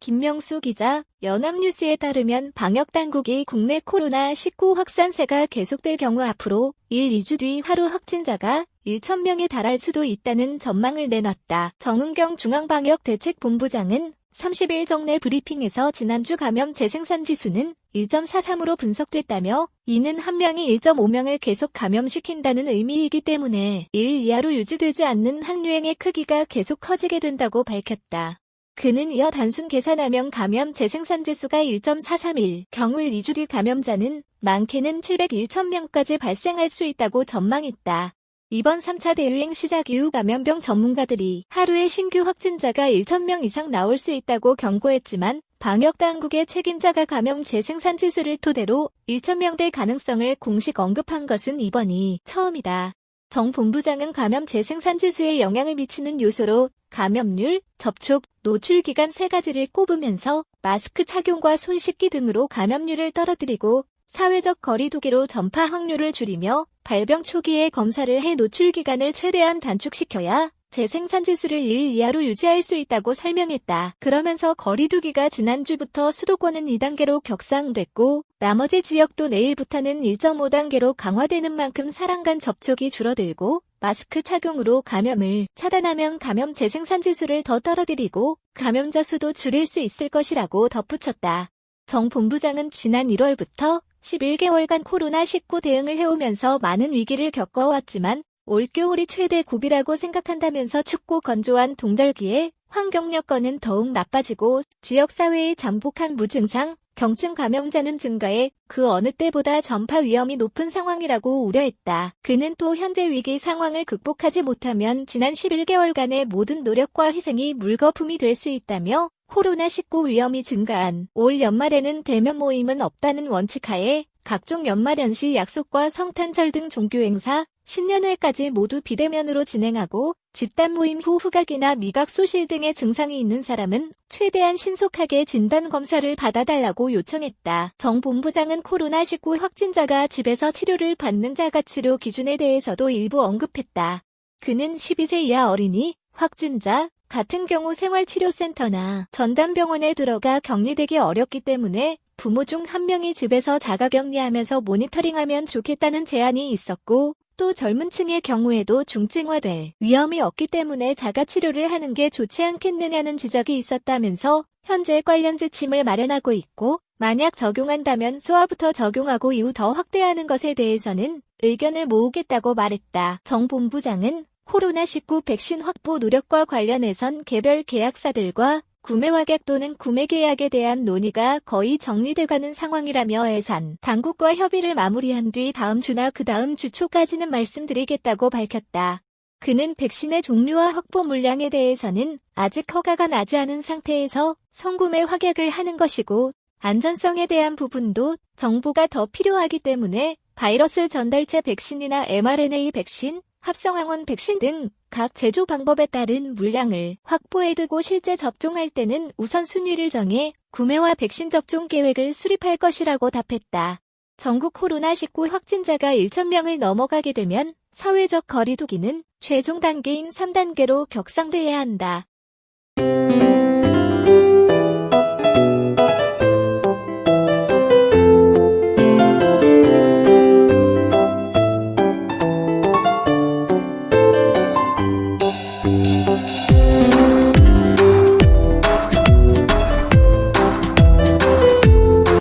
김명수 기자, 연합뉴스에 따르면 방역당국이 국내 코로나19 확산세가 계속될 경우 앞으로 1-2주 뒤 하루 확진자가 1,000명에 달할 수도 있다는 전망을 내놨다. 정은경 중앙방역대책본부장은 30일 정례 브리핑에서 지난주 감염 재생산 지수는 1.43으로 분석됐다며 이는 한 명이 1.5명을 계속 감염시킨다는 의미이기 때문에 1 이하로 유지되지 않는 항유행의 크기가 계속 커지게 된다고 밝혔다. 그는 이어 단순 계산하면 감염 재생산 지수가 1.431 경우 2주 뒤 감염자는 많게는 701,000명까지 발생할 수 있다고 전망했다. 이번 3차 대유행 시작 이후 감염병 전문가들이 하루에 신규 확진자가 1,000명 이상 나올 수 있다고 경고했지만 방역당국의 책임자가 감염 재생산 지수를 토대로 1,000명대 가능성을 공식 언급한 것은 이번이 처음이다. 정 본부장은 감염 재생산 지수에 영향을 미치는 요소로 감염률, 접촉, 노출 기간 세 가지를 꼽으면서 마스크 착용과 손 씻기 등으로 감염률을 떨어뜨리고 사회적 거리 두기로 전파 확률을 줄이며 발병 초기에 검사를 해 노출 기간을 최대한 단축시켜야 재생산 지수를 1 이하로 유지할 수 있다고 설명했다. 그러면서 거리 두기가 지난주부터 수도권은 2단계로 격상됐고 나머지 지역도 내일부터는 1.5단계로 강화되는 만큼 사람 간 접촉이 줄어들고 마스크 착용으로 감염을 차단하면 감염 재생산 지수를 더 떨어뜨리고 감염자 수도 줄일 수 있을 것이라고 덧붙였다. 정 본부장은 지난 1월부터 11개월간 코로나19 대응을 해오면서 많은 위기를 겪어왔지만 올겨울이 최대 고비라고 생각한다면서 춥고 건조한 동절기에 환경 여건은 더욱 나빠지고 지역사회의 잠복한 무증상, 경증 감염자는 증가해 그 어느 때보다 전파 위험이 높은 상황이라고 우려했다. 그는 또 현재 위기 상황을 극복하지 못하면 지난 11개월간의 모든 노력과 희생이 물거품이 될 수 있다며 코로나19 위험이 증가한 올 연말에는 대면 모임은 없다는 원칙하에 각종 연말연시 약속과 성탄절 등 종교행사, 신년회까지 모두 비대면으로 진행하고 집단 모임 후 후각이나 미각 소실 등의 증상이 있는 사람은 최대한 신속하게 진단검사를 받아달라고 요청했다. 정 본부장은 코로나19 확진자가 집에서 치료를 받는 자가치료 기준에 대해서도 일부 언급했다. 그는 12세 이하 어린이, 확진자 같은 경우 생활치료센터나 전담병원에 들어가 격리되기 어렵기 때문에 부모 중 한 명이 집에서 자가격리하면서 모니터링하면 좋겠다는 제안이 있었고 또 젊은 층의 경우에도 중증화될 위험이 없기 때문에 자가치료를 하는 게 좋지 않겠느냐는 지적이 있었다면서 현재 관련 지침을 마련하고 있고 만약 적용한다면 소아부터 적용하고 이후 더 확대하는 것에 대해서는 의견을 모으겠다고 말했다. 정 본부장은 코로나19 백신 확보 노력과 관련해선 개별 계약사들과 구매 확약 또는 구매 계약에 대한 논의가 거의 정리돼가는 상황이라며 예산 당국과 협의를 마무리한 뒤 다음 주나 그 다음 주 초까지는 말씀드리겠다고 밝혔다. 그는 백신의 종류와 확보 물량에 대해서는 아직 허가가 나지 않은 상태에서 선구매 확약을 하는 것이고 안전성에 대한 부분도 정보가 더 필요하기 때문에 바이러스 전달체 백신이나 mRNA 백신, 합성항원 백신 등 각 제조 방법에 따른 물량을 확보해두고 실제 접종할 때는 우선순위를 정해 구매와 백신 접종 계획을 수립할 것이라고 답했다. 전국 코로나19 확진자가 1,000명을 넘어가게 되면 사회적 거리 두기는 최종 단계인 3단계로 격상돼야 한다.